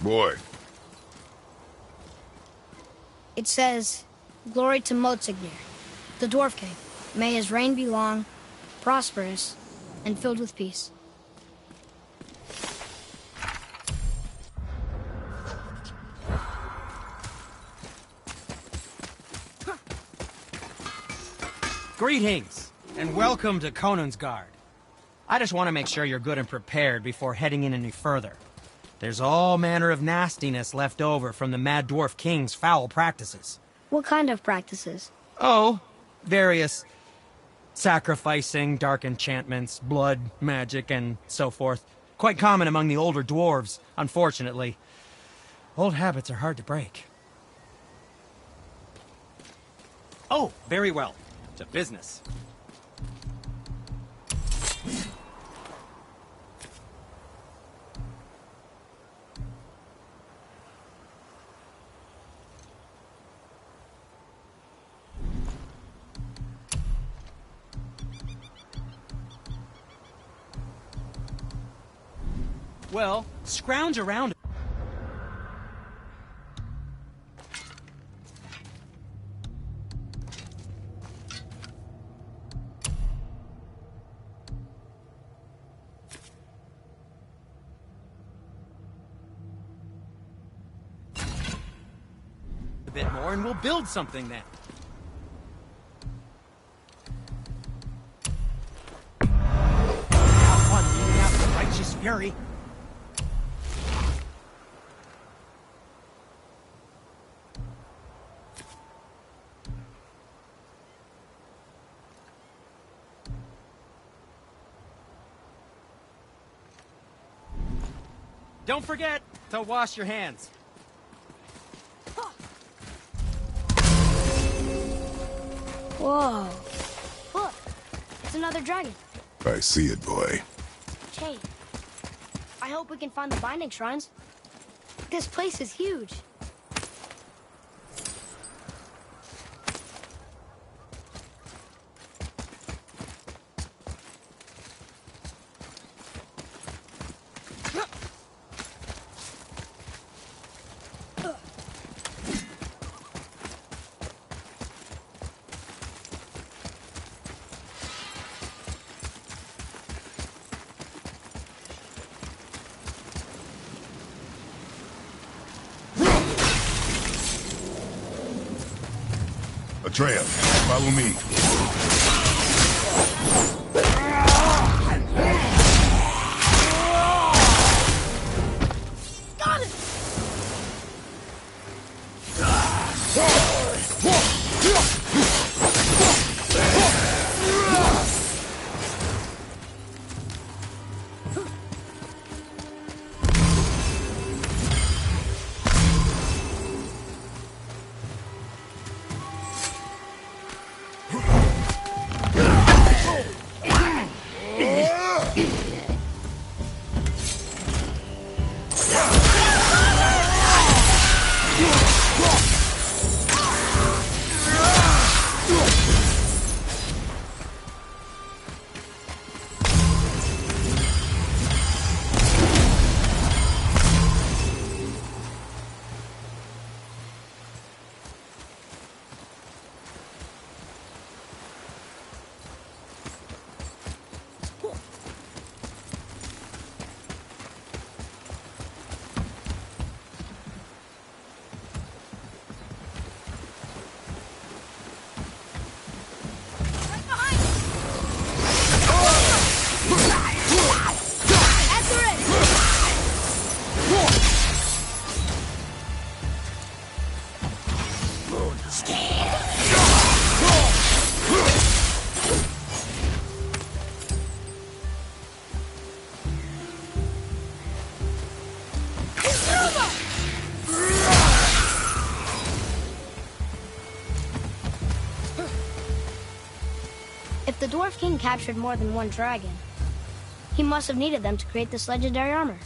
boy? It says, "Glory to Motsignir, the Dwarf King. May his reign be long, prosperous, and filled with peace." Greetings, and welcome to Konungsgard. I just want to make sure you're good and prepared before heading in any further. There's all manner of nastiness left over from the Mad Dwarf King's foul practices. What kind of practices? Oh, various sacrificing, dark enchantments, blood, magic, and so forth. Quite common among the older dwarves, unfortunately. Old habits are hard to break. Oh, very well. To business. Well, scrounge around. A bit more and we'll build something then. Have fun beating out the righteous fury. Don't forget to wash your hands. Whoa. Look, it's another dragon. I see it, boy. Hey, I hope we can find the binding shrines. This place is huge. Atreya, follow me. Got it! If the Dwarf King captured more than one dragon, he must have needed them to create this legendary armor.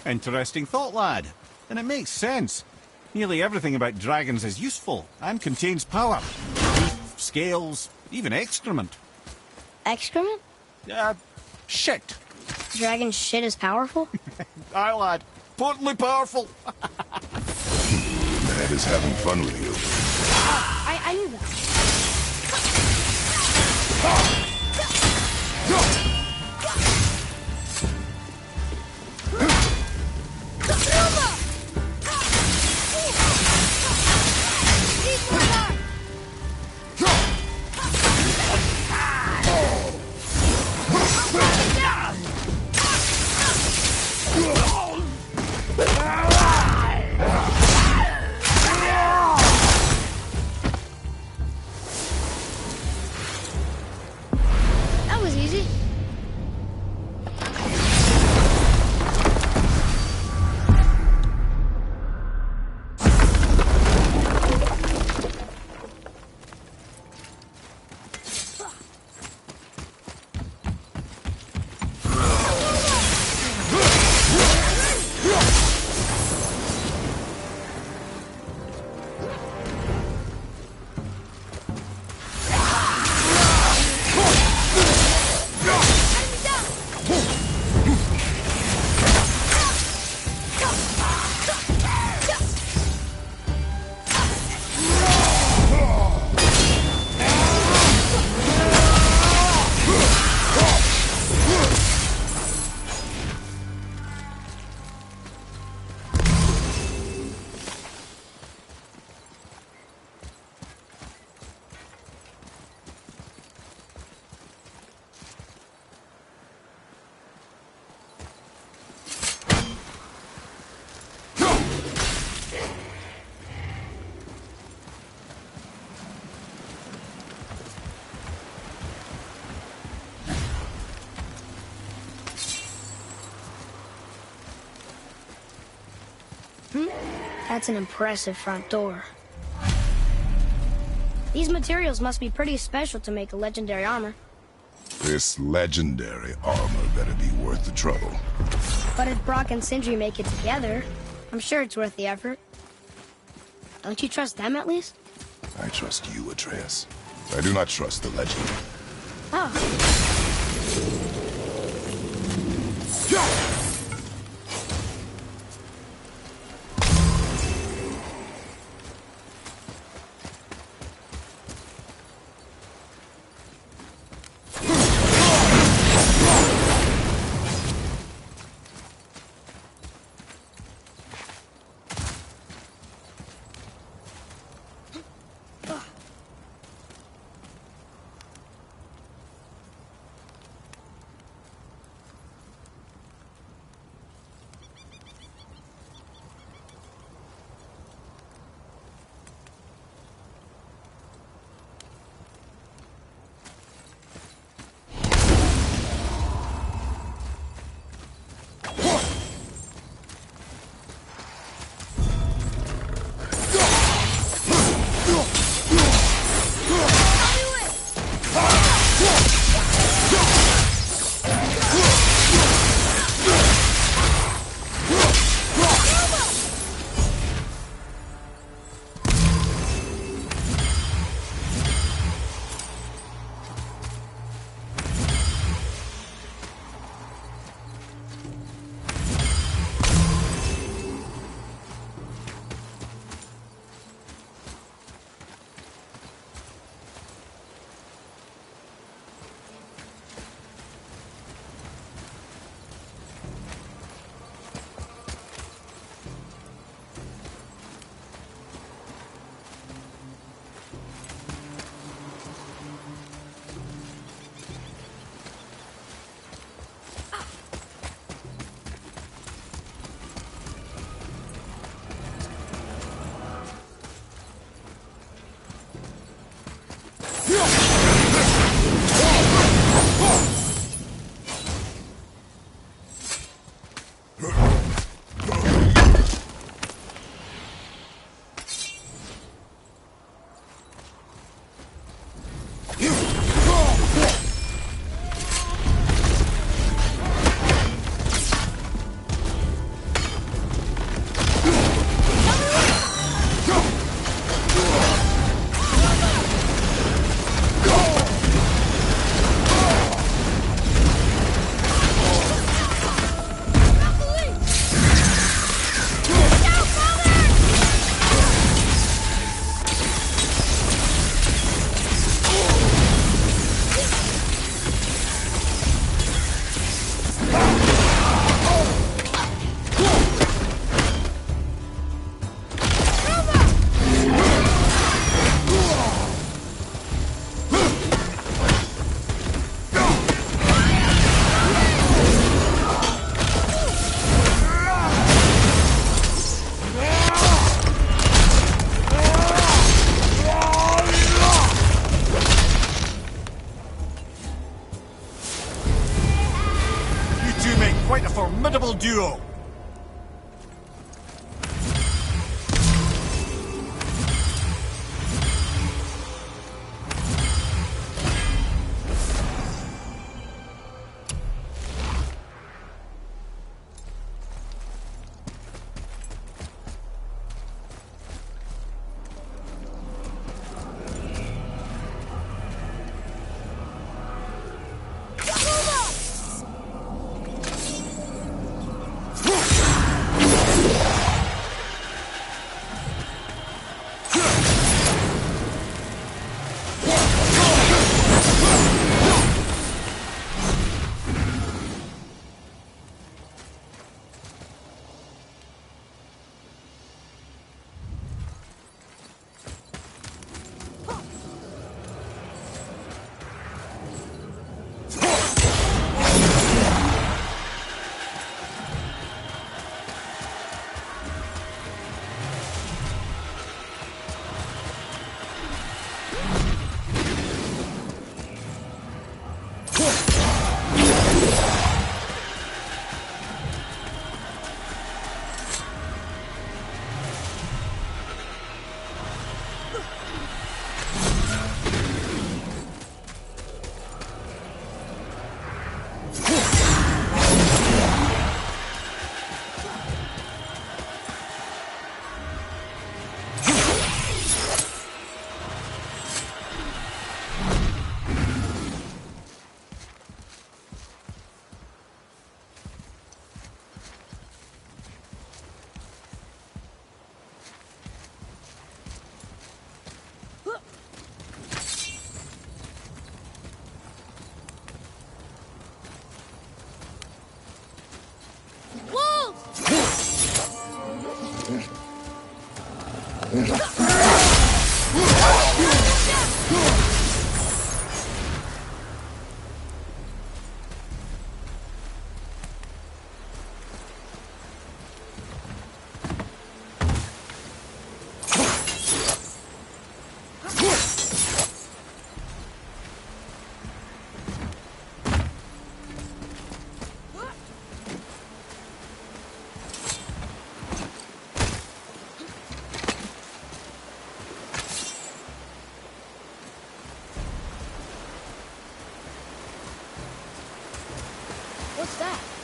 Interesting thought, lad. And it makes sense. Nearly everything about dragons is useful and contains power. Teeth, scales, even excrement. Excrement? Shit. Dragon shit is powerful? Aye, lad. Potently powerful. Ned is having fun with you. I knew that. That was easy. That's an impressive front door. These materials must be pretty special to make a legendary armor. This legendary armor better be worth the trouble. But if Brock and Sindri make it together, I'm sure it's worth the effort. Don't you trust them at least? I trust you, Atreus. I do not trust the legend. Oh. formidable duo. What's that?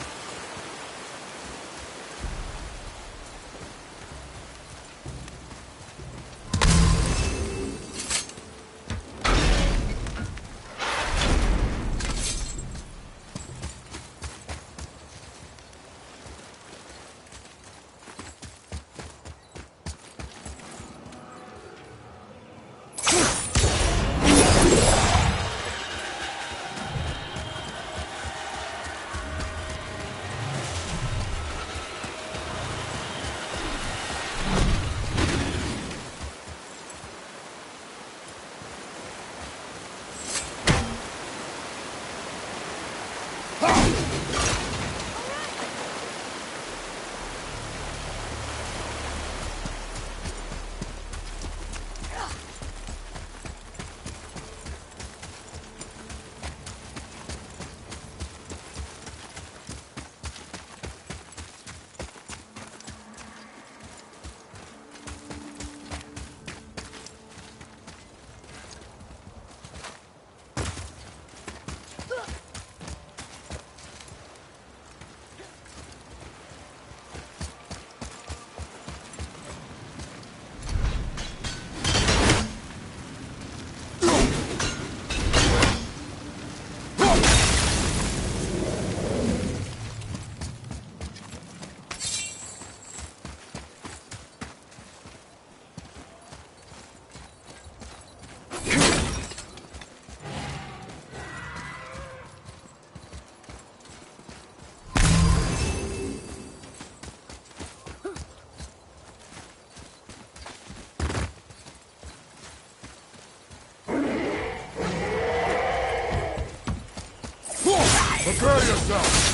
Prepare yourself!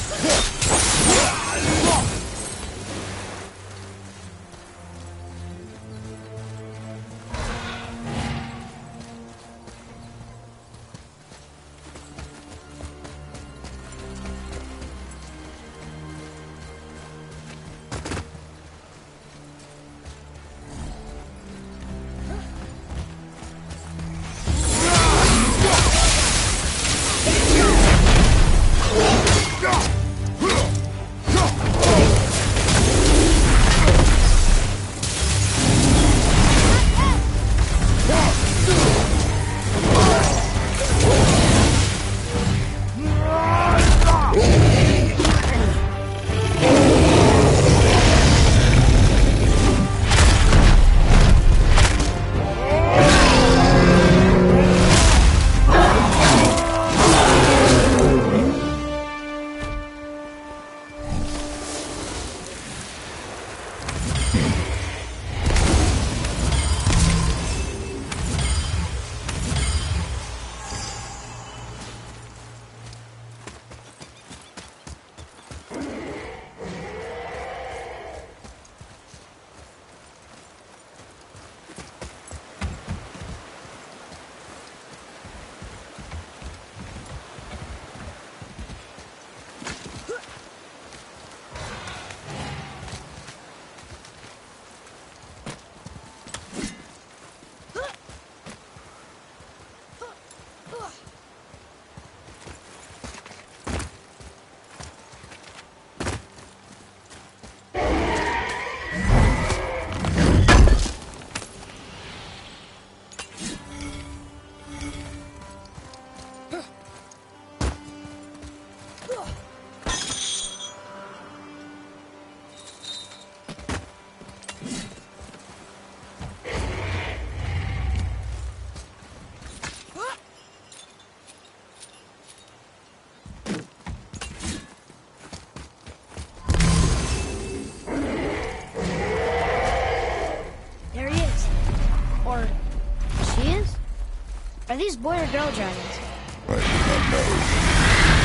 Are these boy or girl dragons? I do not know.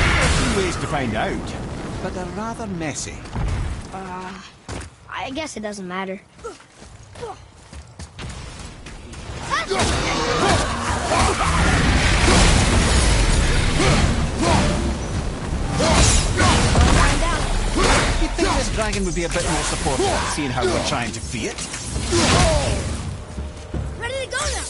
There are two ways to find out, but they're rather messy. I guess it doesn't matter. You'd think this dragon would be a bit more supportive, seeing how we're trying to free it. Ready to go now!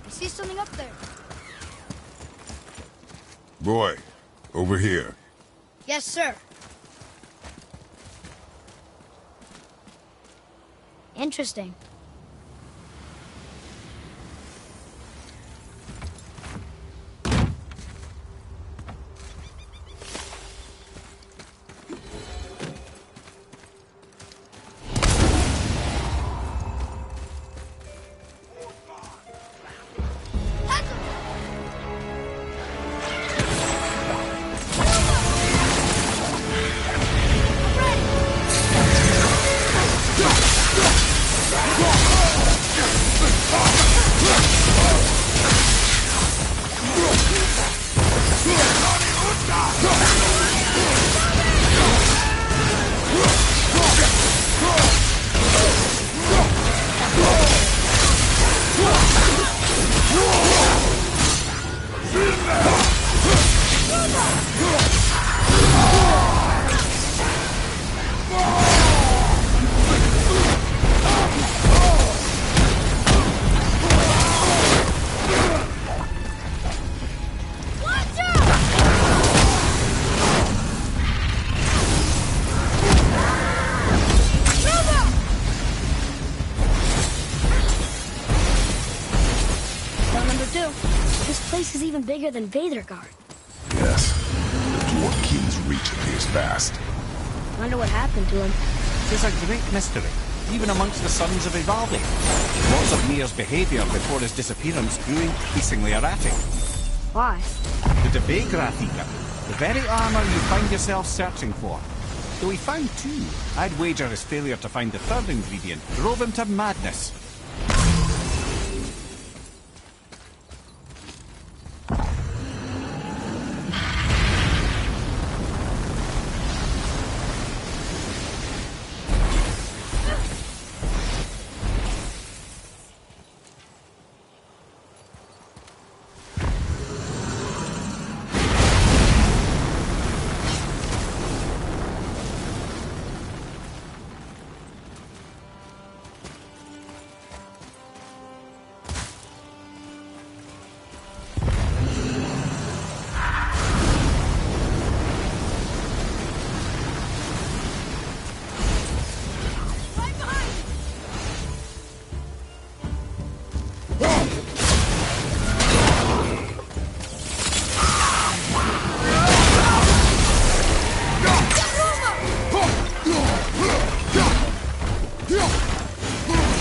See something up there? Boy, over here. Yes, sir. Interesting. too. This place is even bigger than Vadergard. Yes. The Dwarf King's reach appears vast. Wonder what happened to him. There's a great mystery, even amongst the sons of Ivaldi. Lots of Mir's behaviour before his disappearance grew increasingly erratic. Why? The Debegrathika, the very armour you find yourself searching for. Though he found two, I'd wager his failure to find the third ingredient drove him to madness.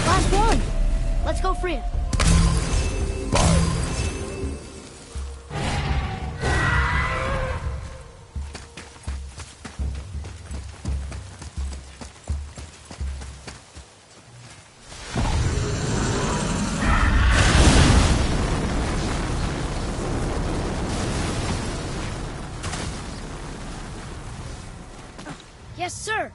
Last one. Let's go free him. Yes, sir.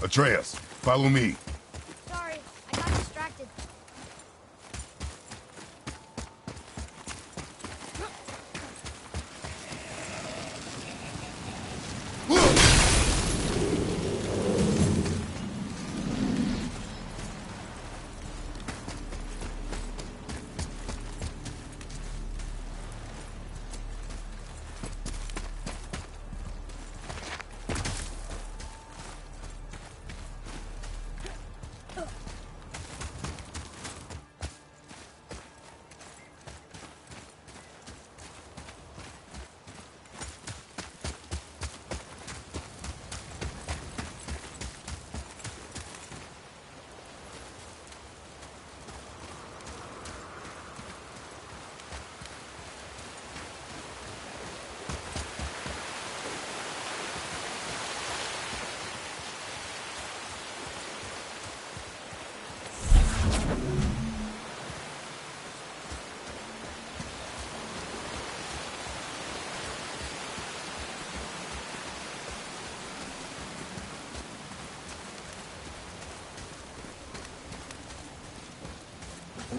Atreus, follow me. Sorry, I got distracted.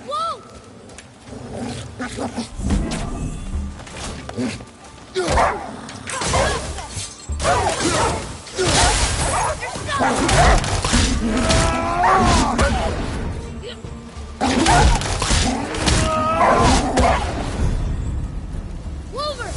Whoa! Wolver!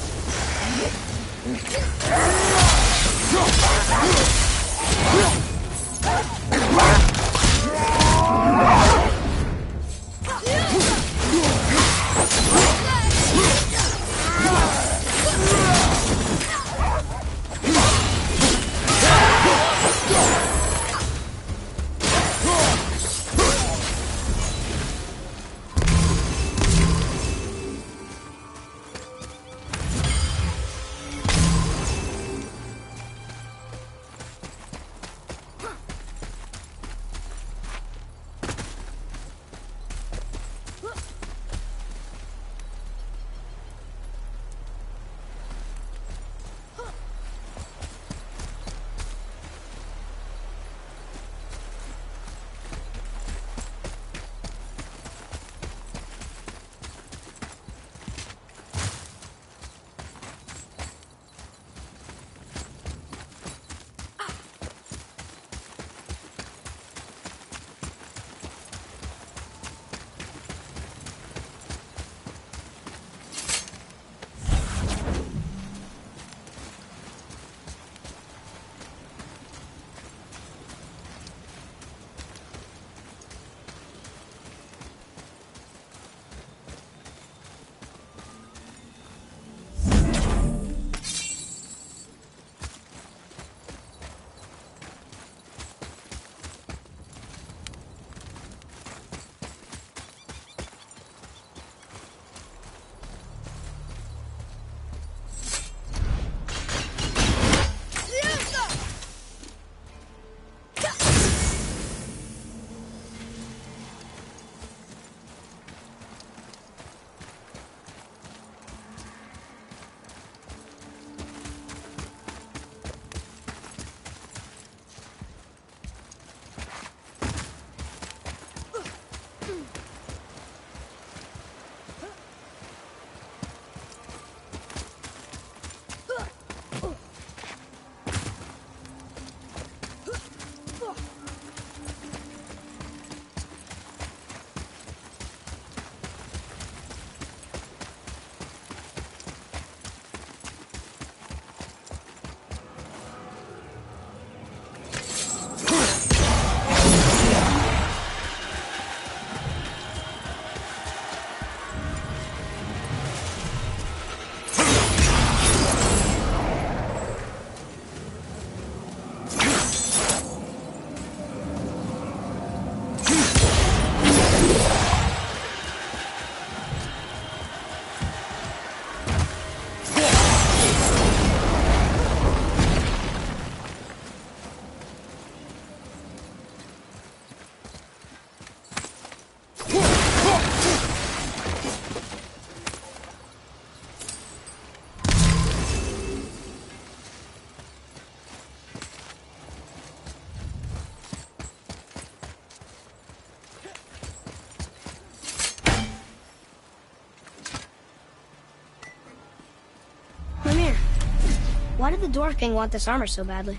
Why did the Dwarf King want this armor so badly?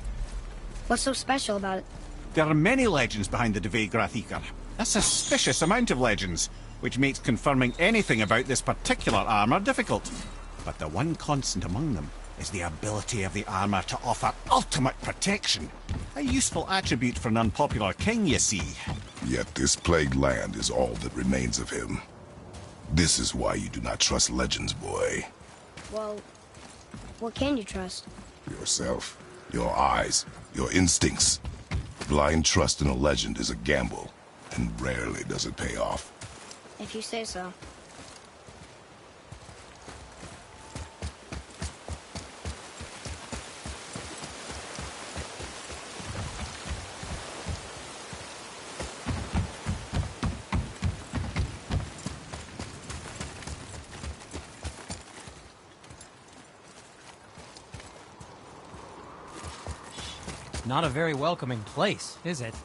What's so special about it? There are many legends behind the Dve Grathikar. A suspicious amount of legends, which makes confirming anything about this particular armor difficult. But the one constant among them is the ability of the armor to offer ultimate protection. A useful attribute for an unpopular king, you see. Yet this plagued land is all that remains of him. This is why you do not trust legends, boy. Well, what can you trust? Yourself, your eyes, your instincts. Blind trust in a legend is a gamble, and rarely does it pay off. If you say so. Not a very welcoming place, is it?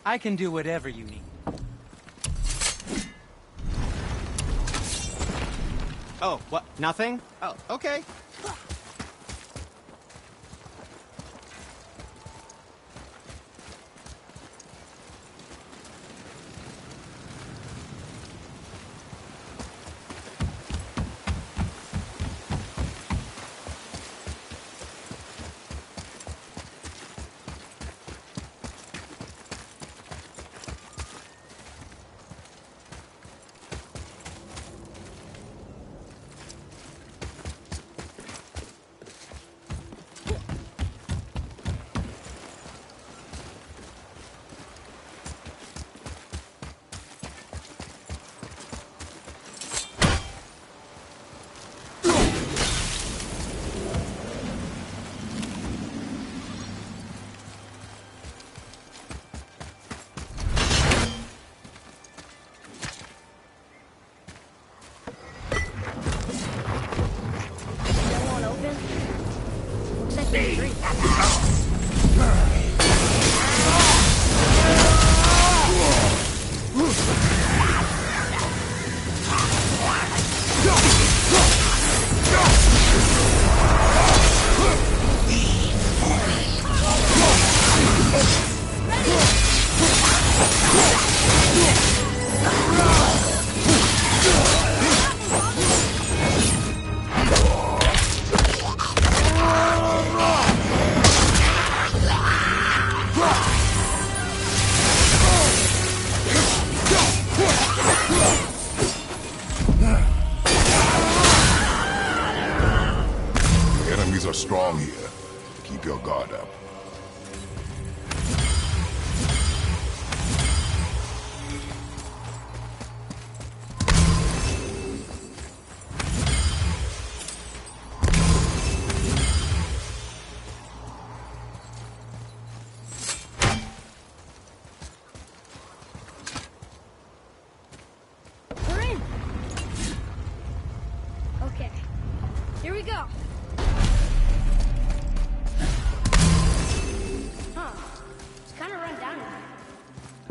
I can do whatever you need. Oh, what? Nothing? Oh, okay. Enemies are strong here. Keep your guard up.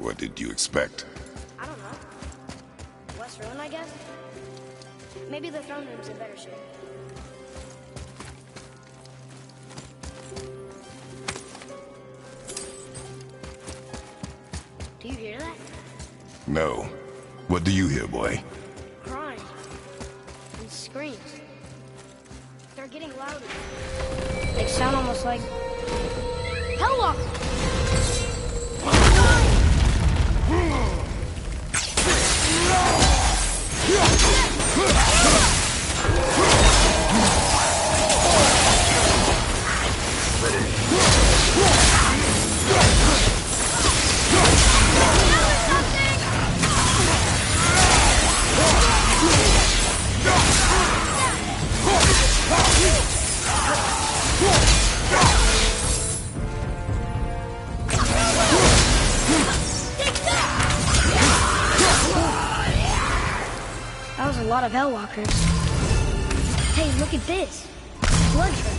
What did you expect? I don't know. West Ruin, I guess? Maybe the throne room's in better shape. Do you hear that? No. What do you hear, boy? Crying. And screams. They're getting louder. They sound almost like... Hellwalker! That was a lot of Hellwalkers. Hey, look at this. Blood trail.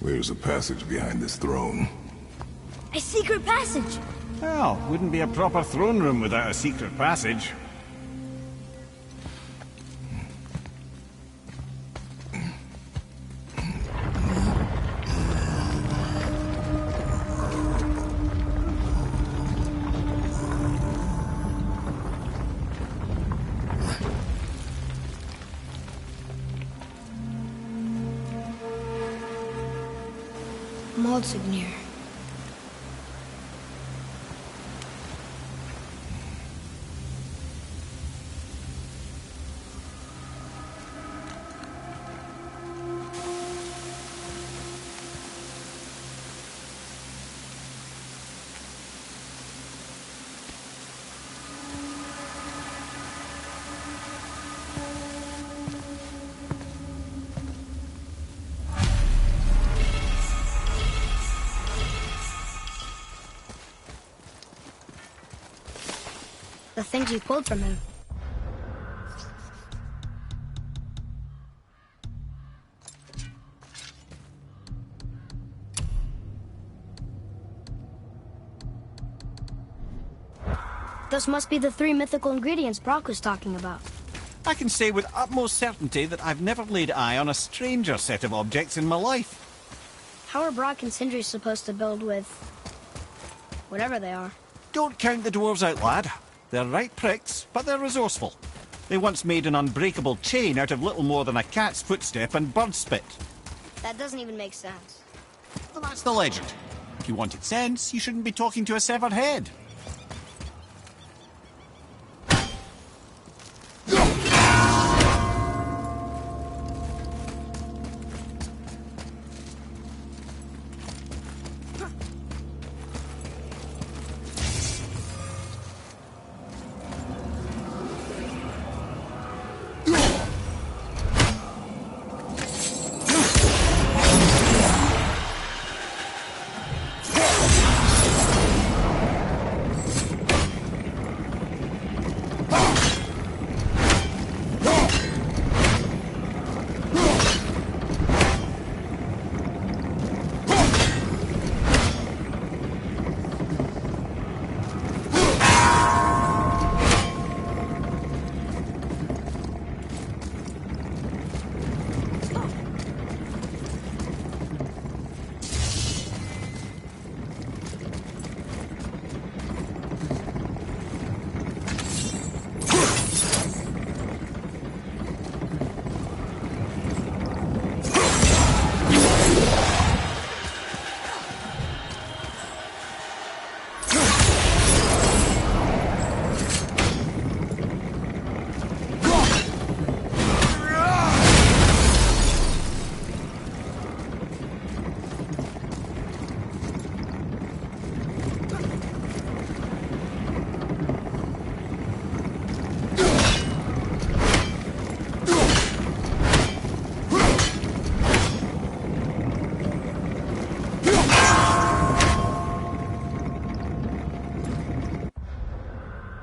There's a passage behind this throne. A secret passage! Well, wouldn't be a proper throne room without a secret passage. Motsognir. The things you pulled from him. Those must be the 3 mythical ingredients Brock was talking about. I can say with utmost certainty that I've never laid eye on a stranger set of objects in my life. How are Brock and Sindri supposed to build with... whatever they are? Don't count the dwarves out, lad. They're right pricks, but they're resourceful. They once made an unbreakable chain out of little more than a cat's footstep and bird spit. That doesn't even make sense. Well, that's the legend. If you wanted sense, you shouldn't be talking to a severed head.